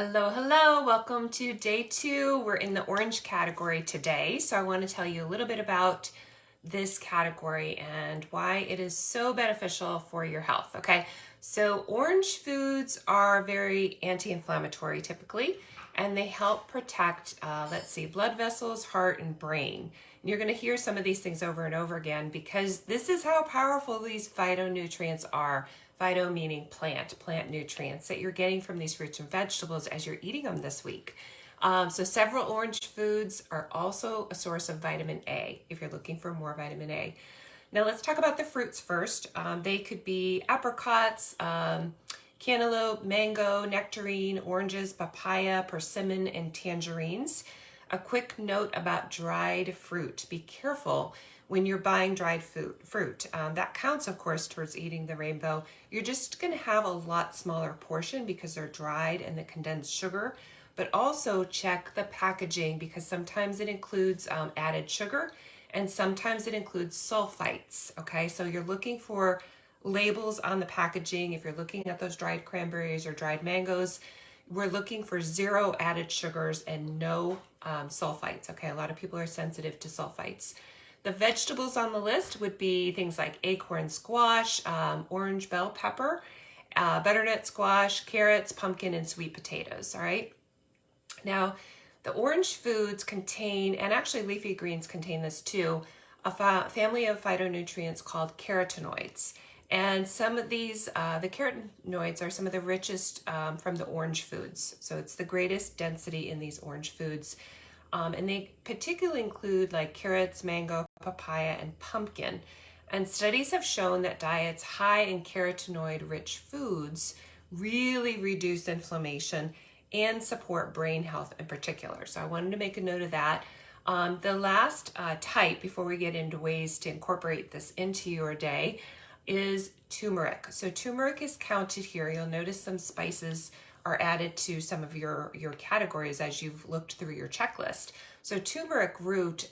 Hello, hello. Welcome to day 2. We're in the orange category today. So I want to tell you a little bit about this category and why it is so beneficial for your health. Okay. So orange foods are very anti-inflammatory typically, and they help protect, let's see, blood vessels, heart, and brain. And you're going to hear some of these things over and over again because this is how powerful these phytonutrients are. Phyto meaning plant nutrients that you're getting from these fruits and vegetables as you're eating them this week. So several orange foods are also a source of vitamin A if you're looking for more vitamin A. Now let's talk about the fruits first. They could be apricots, cantaloupe, mango, nectarine, oranges, papaya, persimmon, and tangerines. A quick note about dried fruit. Be careful when you're buying dried fruit. That counts, of course, towards eating the rainbow. You're just going to have a lot smaller portion because they're dried and the condensed sugar. But also check the packaging because sometimes it includes added sugar and sometimes it includes sulfites. Okay, so you're looking for labels on the packaging. If you're looking at those dried cranberries or dried mangoes, we're looking for 0 added sugars and no sulfites. Okay, a lot of people are sensitive to sulfites. The vegetables on the list would be things like acorn squash, orange bell pepper, butternut squash, carrots, pumpkin, and sweet potatoes. All right. Now, the orange foods contain, and actually leafy greens contain this too, a family of phytonutrients called carotenoids. And some of these, the carotenoids are some of the richest from the orange foods. So it's the greatest density in these orange foods. And they particularly include like carrots, mango, papaya, and pumpkin. And studies have shown that diets high in carotenoid-rich foods really reduce inflammation and support brain health in particular. So I wanted to make a note of that. The last type, before we get into ways to incorporate this into your day, is turmeric. So turmeric is counted here. You'll notice some spices are added to some of your categories as you've looked through your checklist. So turmeric root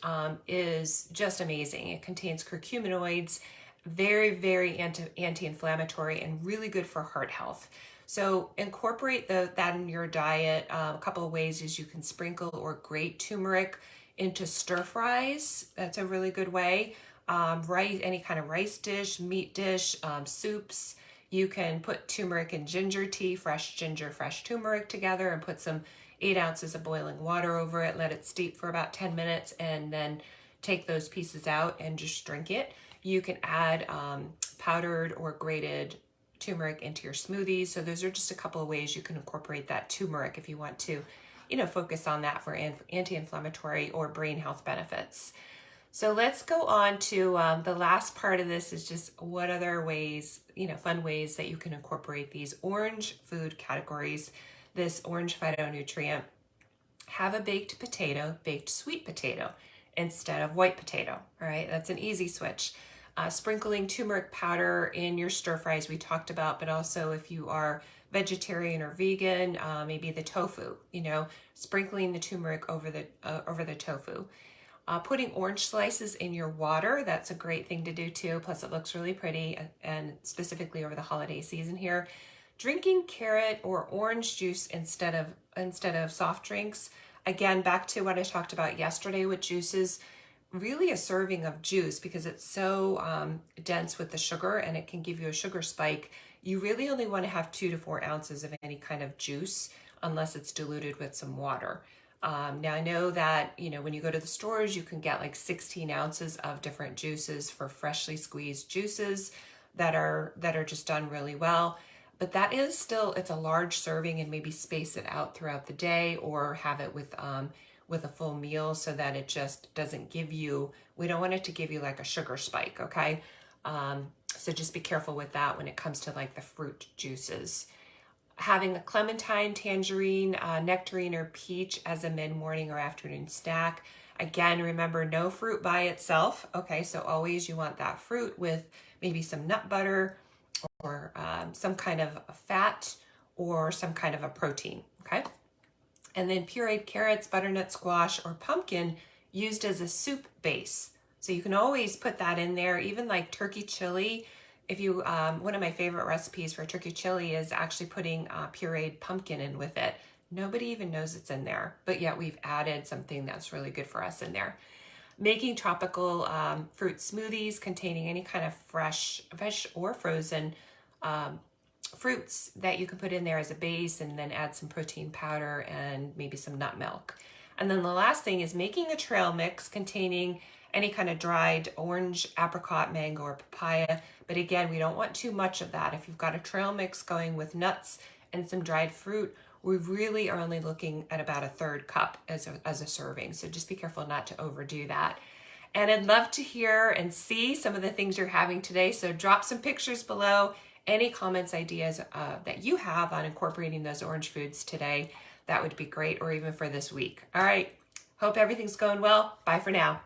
is just amazing. It contains curcuminoids, very anti-inflammatory and really good for heart health. So incorporate that in your diet. A couple of ways is you can sprinkle or grate turmeric into stir fries. That's a really good way. Rice, any kind of rice dish, meat dish, soups. You can put turmeric and ginger tea, fresh ginger, fresh turmeric together and put some 8 ounces of boiling water over it. Let it steep for about 10 minutes and then take those pieces out and just drink it. You can add powdered or grated turmeric into your smoothies. So those are just a couple of ways you can incorporate that turmeric if you want to, focus on that for anti-inflammatory or brain health benefits. So let's go on to the last part of this is just what other ways, fun ways that you can incorporate these orange food categories, this orange phytonutrient. Have a baked potato, baked sweet potato instead of white potato. All right, that's an easy switch. Sprinkling turmeric powder in your stir fries we talked about, but also if you are vegetarian or vegan, maybe the tofu, sprinkling the turmeric over the tofu. Putting orange slices in your water, that's a great thing to do too. Plus it looks really pretty and specifically over the holiday season here. Drinking carrot or orange juice instead of soft drinks. Again, back to what I talked about yesterday with juices. Really a serving of juice because it's so dense with the sugar and it can give you a sugar spike. You really only want to have 2 to 4 ounces of any kind of juice unless it's diluted with some water. Now I know that, when you go to the stores, you can get like 16 ounces of different juices for freshly squeezed juices that are just done really well. But that is still, it's a large serving and maybe space it out throughout the day or have it with a full meal so that it just doesn't give you, we don't want it to give you like a sugar spike, okay? So just be careful with that when it comes to like the fruit juices. Having a clementine, tangerine, nectarine, or peach as a mid-morning or afternoon snack. Again, remember no fruit by itself. Okay, so always you want that fruit with maybe some nut butter or some kind of a fat or some kind of a protein, okay? And then pureed carrots, butternut squash, or pumpkin used as a soup base. So you can always put that in there, even like turkey chili. If you, one of my favorite recipes for turkey chili is actually putting pureed pumpkin in with it. Nobody even knows it's in there, but yet we've added something that's really good for us in there. Making tropical fruit smoothies containing any kind of fresh, or frozen fruits that you can put in there as a base, and then add some protein powder and maybe some nut milk. And then the last thing is making a trail mix containing any kind of dried orange, apricot, mango, or papaya. But again, we don't want too much of that. If you've got a trail mix going with nuts and some dried fruit, we really are only looking at about a third cup as a serving. So just be careful not to overdo that. And I'd love to hear and see some of the things you're having today. So drop some pictures below, any comments, ideas that you have on incorporating those orange foods today. That would be great, or even for this week. All right, hope everything's going well. Bye for now.